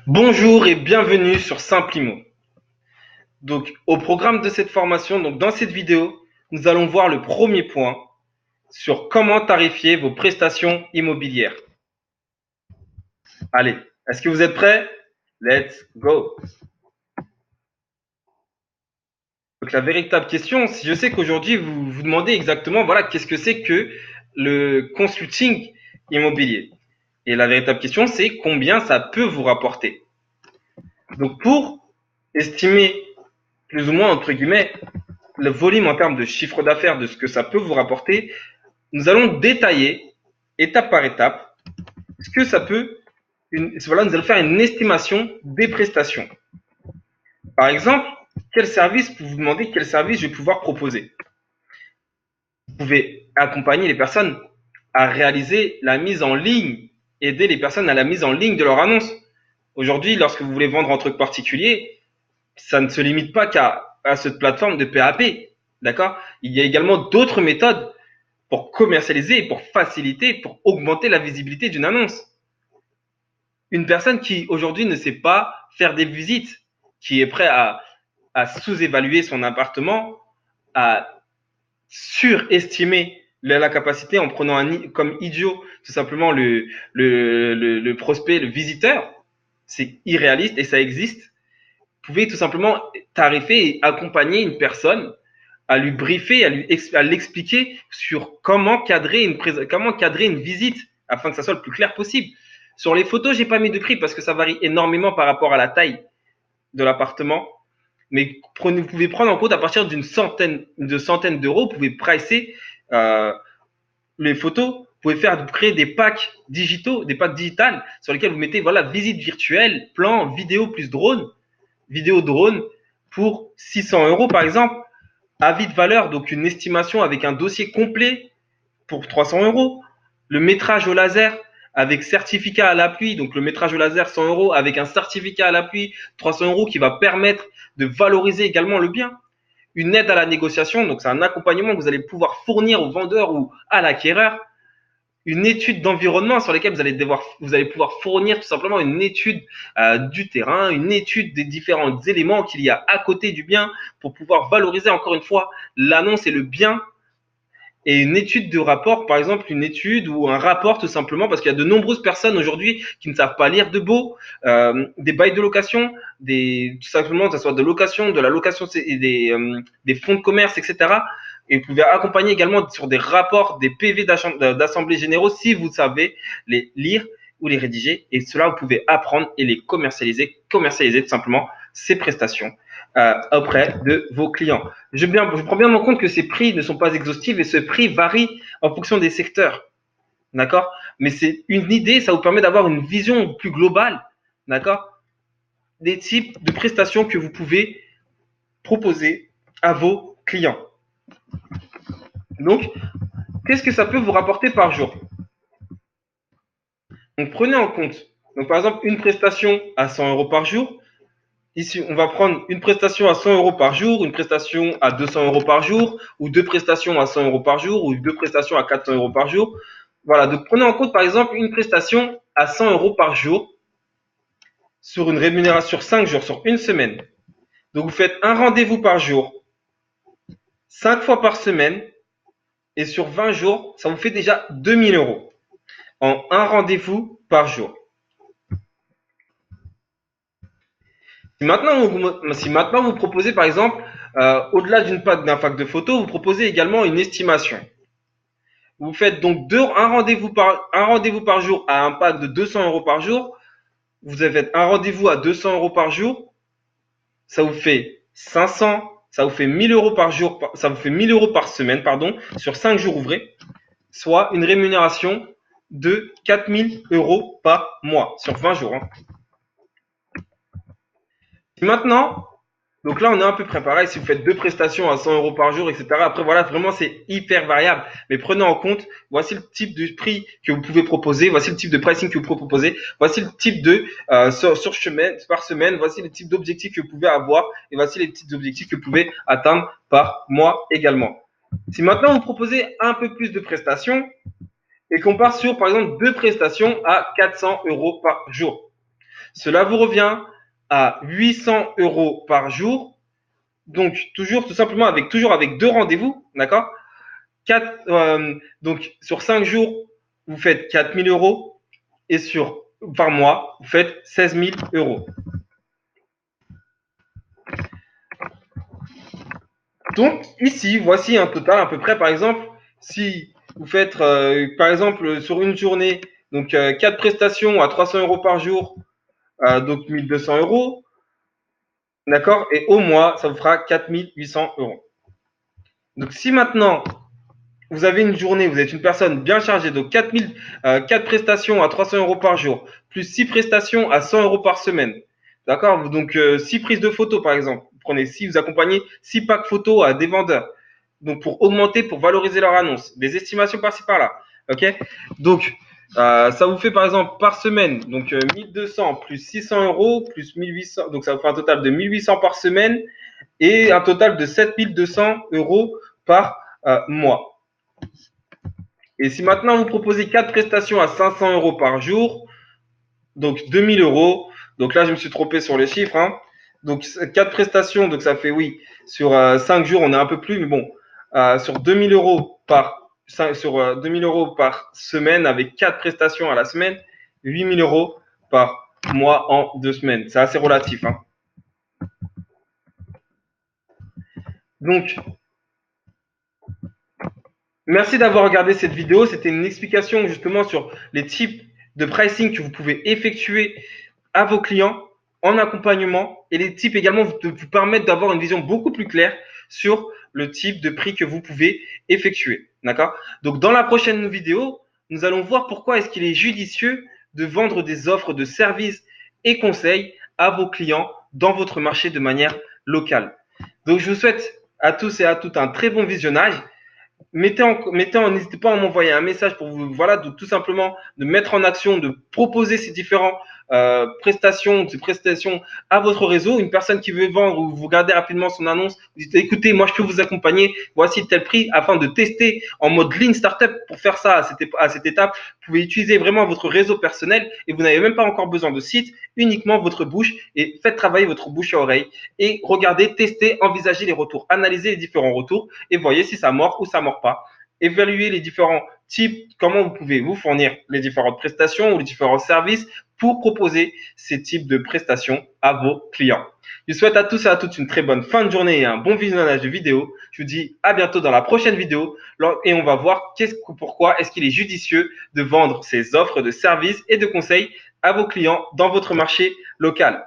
Bonjour et bienvenue sur Simplimo. Donc, au programme de cette formation, donc dans cette vidéo, nous allons voir le premier point sur comment tarifier vos prestations immobilières. Allez, est-ce que vous êtes prêts? Let's go. Donc, la véritable question, si je sais qu'aujourd'hui vous vous demandez exactement, voilà, qu'est-ce que c'est que le consulting immobilier? Et la véritable question, c'est combien ça peut vous rapporter. Donc, pour estimer plus ou moins entre guillemets le volume en termes de chiffre d'affaires de ce que ça peut vous rapporter, nous allons détailler étape par étape ce que ça peut. Voilà, nous allons faire une estimation des prestations. Par exemple, quel service, vous vous demandez quel service je vais pouvoir proposer. Vous pouvez accompagner les personnes à réaliser la mise en ligne, aider les personnes à la mise en ligne de leur annonce. Aujourd'hui, lorsque vous voulez vendre un truc particulier, ça ne se limite pas qu'à cette plateforme de PAP. D'accord? Il y a également d'autres méthodes pour commercialiser, pour faciliter, pour augmenter la visibilité d'une annonce. Une personne qui aujourd'hui ne sait pas faire des visites, qui est prêt à sous-évaluer son appartement, à surestimer la capacité en prenant comme idiot tout simplement le prospect, le visiteur, c'est irréaliste et ça existe. Vous pouvez tout simplement tarifer et accompagner une personne à lui briefer, à l'expliquer sur comment cadrer une visite afin que ça soit le plus clair possible. Sur les photos, j'ai pas mis de prix parce que ça varie énormément par rapport à la taille de l'appartement. Mais vous pouvez prendre en compte à partir d'une centaine d'euros, vous pouvez pricer les photos. Vous pouvez créer des packs digitaux, des packs digitales sur lesquels vous mettez voilà visite virtuelle, plan, vidéo plus drone pour 600 euros par exemple. Avis de valeur, donc une estimation avec un dossier complet pour 300 euros. Le métrage au laser avec certificat à l'appui, donc le métrage au laser 100 euros avec un certificat à l'appui 300 euros qui va permettre de valoriser également le bien. Une aide à la négociation, donc c'est un accompagnement que vous allez pouvoir fournir au vendeur ou à l'acquéreur. Une étude d'environnement sur laquelle vous allez pouvoir fournir tout simplement une étude du terrain, une étude des différents éléments qu'il y a à côté du bien pour pouvoir valoriser encore une fois l'annonce et le bien. Et une étude de rapport, par exemple une étude ou un rapport tout simplement, parce qu'il y a de nombreuses personnes aujourd'hui qui ne savent pas lire de beau, des bails de location, tout simplement, que ce soit de location, de la location et des fonds de commerce, etc. Et vous pouvez accompagner également sur des rapports, des PV d'assemblée généraux si vous savez les lire ou les rédiger. Et cela, vous pouvez apprendre et les commercialiser tout simplement ces prestations auprès de vos clients. Je prends bien en compte que ces prix ne sont pas exhaustifs et ce prix varie en fonction des secteurs. D'accord? Mais c'est une idée, ça vous permet d'avoir une vision plus globale, d'accord? Des types de prestations que vous pouvez proposer à vos clients. Donc, qu'est-ce que ça peut vous rapporter par jour? Donc, prenez en compte, donc, par exemple, une prestation à 100 euros par jour. Ici, on va prendre une prestation à 100 euros par jour, une prestation à 200 euros par jour, ou deux prestations à 100 euros par jour, ou deux prestations à 400 euros par jour. Voilà, donc prenez en compte par exemple une prestation à 100 euros par jour sur une rémunération sur 5 jours, sur une semaine. Donc vous faites un rendez-vous par jour, 5 fois par semaine, et sur 20 jours, ça vous fait déjà 2000 euros en un rendez-vous par jour. Si maintenant vous proposez par exemple, au-delà d'un pack de photos, vous proposez également une estimation. Vous faites donc un rendez-vous par jour à un pack de 200 euros par jour. Vous avez fait un rendez-vous à 200 euros par jour. Ça vous fait 500, ça vous fait 1000 euros par jour, ça vous fait 1000 euros par semaine, pardon, sur 5 jours ouvrés, soit une rémunération de 4000 euros par mois sur 20 jours. Hein. Maintenant, donc là, on est à peu près pareil. Si vous faites deux prestations à 100 euros par jour, etc. Après, voilà, vraiment, c'est hyper variable. Mais prenez en compte, voici le type de prix que vous pouvez proposer. Voici le type de pricing que vous pouvez proposer. Voici le type de par semaine. Voici le type d'objectifs que vous pouvez avoir. Et voici les types d'objectifs que vous pouvez atteindre par mois également. Si maintenant vous proposez un peu plus de prestations et qu'on part sur, par exemple, deux prestations à 400 euros par jour. Cela vous revient à 800 euros par jour. Donc, tout simplement toujours avec 2 rendez-vous, d'accord? Donc, sur 5 jours, vous faites 4 000 euros et par mois, vous faites 16 000 euros. Donc, ici, voici un total à peu près, par exemple, si vous faites, par exemple, sur une journée, donc 4 prestations à 300 euros par jour, donc 1200 euros, d'accord? Et au mois, ça vous fera 4800 euros. Donc, si maintenant, vous avez une journée, vous êtes une personne bien chargée, donc 4 prestations à 300 euros par jour, plus 6 prestations à 100 euros par semaine. D'accord? Donc, 6 prises de photos, par exemple. Vous prenez 6, vous accompagnez 6 packs photos à des vendeurs. Donc, pour augmenter, pour valoriser leur annonce. Des estimations par-ci, par-là. OK? Donc, ça vous fait, par exemple, par semaine, donc 1200 plus 600 euros, plus 1800. Donc, ça vous fait un total de 1800 par semaine et un total de 7200 euros par mois. Et si maintenant vous proposez 4 prestations à 500 euros par jour, donc 2000 euros, donc là je me suis trompé sur les chiffres, hein. Donc 4 prestations, donc ça fait oui, sur 5 jours on est un peu plus, mais bon, sur 2000 euros sur 2000 euros par semaine avec 4 prestations à la semaine, 8000 euros par mois en 2 semaines. C'est assez relatif, hein. Donc, merci d'avoir regardé cette vidéo. C'était une explication justement sur les types de pricing que vous pouvez effectuer à vos clients en accompagnement et les types également de vous permettre d'avoir une vision beaucoup plus claire sur le type de prix que vous pouvez effectuer. D'accord? Donc, dans la prochaine vidéo, nous allons voir pourquoi est-ce qu'il est judicieux de vendre des offres de services et conseils à vos clients dans votre marché de manière locale. Donc, je vous souhaite à tous et à toutes un très bon visionnage. N'hésitez pas à m'envoyer un message pour vous, voilà, tout simplement de mettre en action, de proposer ces différentes ces prestations à votre réseau. Une personne qui veut vendre ou vous regardez rapidement son annonce, vous dites écoutez, moi je peux vous accompagner, voici tel prix, afin de tester en mode Lean Startup. Pour faire ça à cette étape, vous pouvez utiliser vraiment votre réseau personnel et vous n'avez même pas encore besoin de site, uniquement votre bouche et faites travailler votre bouche à oreille et regardez, testez, envisagez les retours, analysez les différents retours et voyez si ça mord ou ça mord pas. Évaluez les différents types, comment vous pouvez vous fournir les différentes prestations ou les différents services pour proposer ces types de prestations à vos clients. Je souhaite à tous et à toutes une très bonne fin de journée et un bon visionnage de vidéo. Je vous dis à bientôt dans la prochaine vidéo et on va voir pourquoi est-ce qu'il est judicieux de vendre ces offres de services et de conseils à vos clients dans votre marché local.